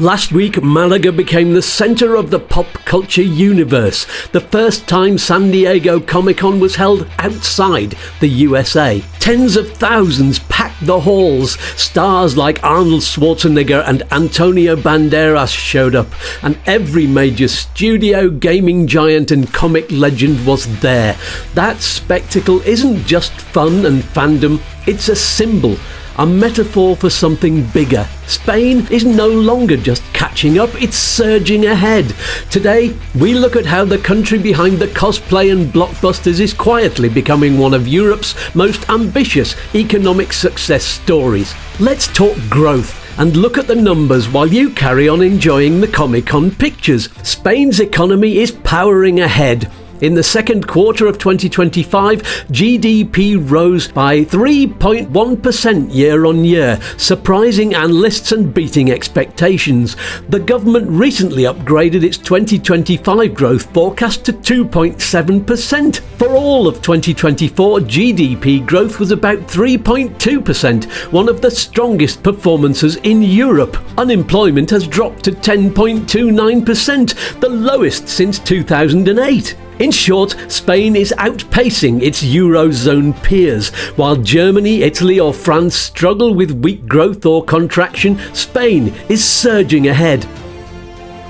Last week, Malaga became the centre of the pop culture universe, the first time San Diego Comic-Con was held outside the USA. Tens of thousands packed the halls. Stars like Arnold, Schwarzenegger and Antonio Banderas showed up, and every major studio, gaming giant and comic legend was there. That spectacle isn't just fun and fandom, it's a symbol. A metaphor for something bigger. Spain is no longer just catching up, it's surging ahead. Today, we look at how the country behind the cosplay and blockbusters is quietly becoming one of Europe's most ambitious economic success stories. Let's talk growth and look at the numbers while you carry on enjoying the Comic-Con pictures. Spain's economy is powering ahead. In the second quarter of 2025, GDP rose by 3.1% year-on-year, surprising analysts and beating expectations. The government recently upgraded its 2025 growth forecast to 2.7%. For all of 2024, GDP growth was about 3.2%, one of the strongest performances in Europe. Unemployment has dropped to 10.29%, the lowest since 2008. In short, Spain is outpacing its Eurozone peers. While Germany, Italy or France struggle with weak growth or contraction, Spain is surging ahead.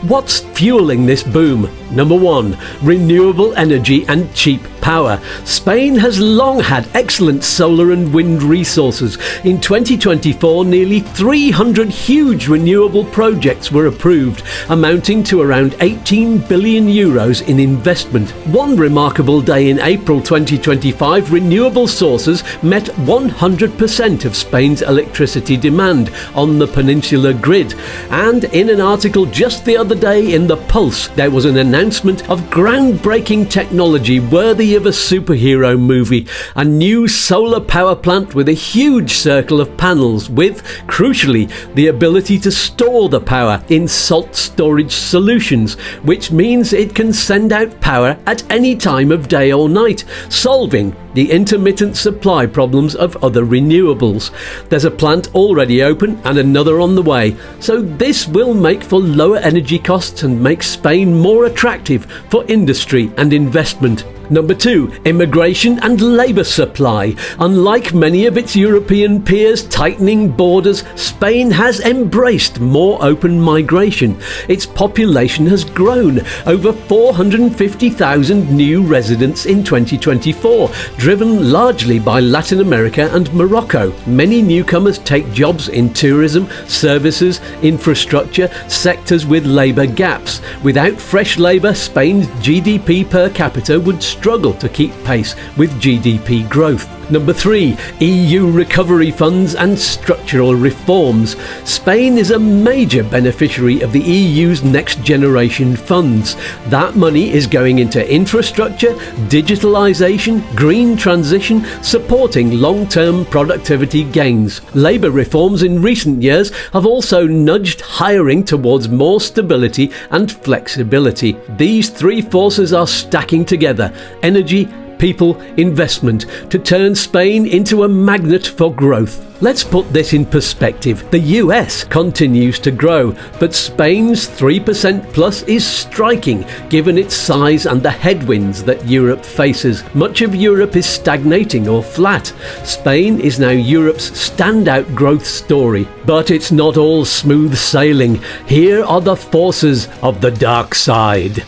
What's fueling this boom? Number 1. Renewable energy and cheap power. Spain has long had excellent solar and wind resources. In 2024, nearly 300 huge renewable projects were approved, amounting to around 18 billion euros in investment. One remarkable day in April 2025, renewable sources met 100% of Spain's electricity demand on the peninsular grid. And in an article just the other day in The Pulse, there was an announcement of groundbreaking technology worthy of a superhero movie. A new solar power plant with a huge circle of panels with, crucially, the ability to store the power in salt storage solutions, which means it can send out power at any time of day or night, solving the intermittent supply problems of other renewables. There's a plant already open and another on the way, so this will make for lower energy costs and make Spain more attractive for industry and investment. Number 2. Immigration and labour supply. Unlike many of its European peers tightening borders, Spain has embraced more open migration. Its population has grown, over 450,000 new residents in 2024, driven largely by Latin America and Morocco. Many newcomers take jobs in tourism, services, infrastructure, sectors with labour gaps. Without fresh labour, Spain's GDP per capita would struggle to keep pace with GDP growth. Number 3. EU recovery funds and structural reforms. Spain is a major beneficiary of the EU's next generation funds. That money is going into infrastructure, digitalisation, green transition, supporting long-term productivity gains. Labour reforms in recent years have also nudged hiring towards more stability and flexibility. These three forces are stacking together: energy, people, investment, to turn Spain into a magnet for growth. Let's put this in perspective. The US continues to grow, but Spain's 3% plus is striking given its size and the headwinds that Europe faces. Much of Europe is stagnating or flat. Spain is now Europe's standout growth story. But it's not all smooth sailing. Here are the forces of the dark side.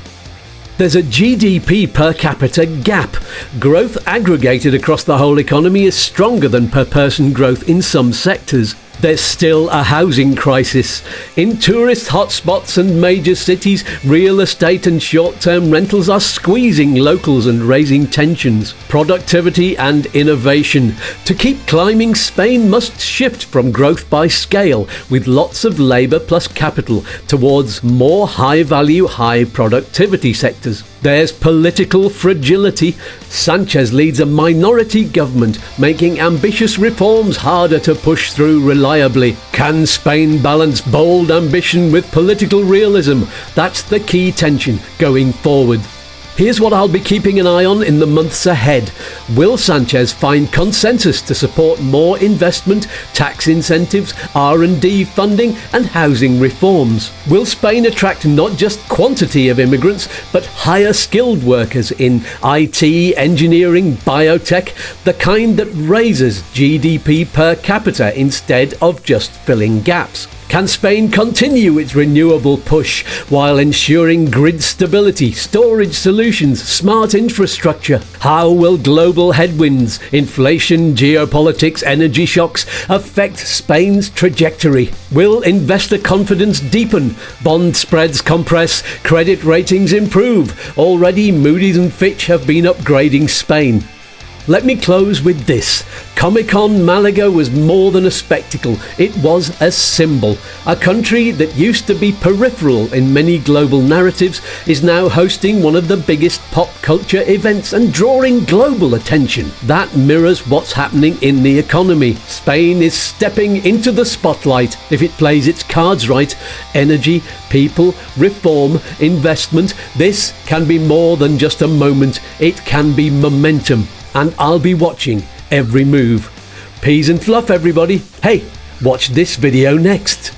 There's a GDP per capita gap. Growth aggregated across the whole economy is stronger than per person growth in some sectors. There's still a housing crisis. In tourist hotspots and major cities, real estate and short-term rentals are squeezing locals and raising tensions. Productivity and innovation. To keep climbing, Spain must shift from growth by scale, with lots of labour plus capital, towards more high-value, high-productivity sectors. There's political fragility. Sanchez leads a minority government, making ambitious reforms harder to push through reliably. Can Spain balance bold ambition with political realism? That's the key tension going forward. Here's what I'll be keeping an eye on in the months ahead. Will Sanchez find consensus to support more investment, tax incentives, R&D funding and housing reforms? Will Spain attract not just quantity of immigrants, but higher skilled workers in IT, engineering, biotech, the kind that raises GDP per capita instead of just filling gaps? Can Spain continue its renewable push while ensuring grid stability, storage solutions, smart infrastructure? How will global headwinds, inflation, geopolitics, energy shocks affect Spain's trajectory? Will investor confidence deepen, bond spreads compress, credit ratings improve? Already Moody's and Fitch have been upgrading Spain. Let me close with this. Comic-Con Málaga was more than a spectacle, it was a symbol. A country that used to be peripheral in many global narratives is now hosting one of the biggest pop culture events and drawing global attention. That mirrors what's happening in the economy. Spain is stepping into the spotlight if it plays its cards right. Energy, people, reform, investment. This can be more than just a moment, it can be momentum. And I'll be watching every move. Peas and fluff, everybody. Hey, watch this video next.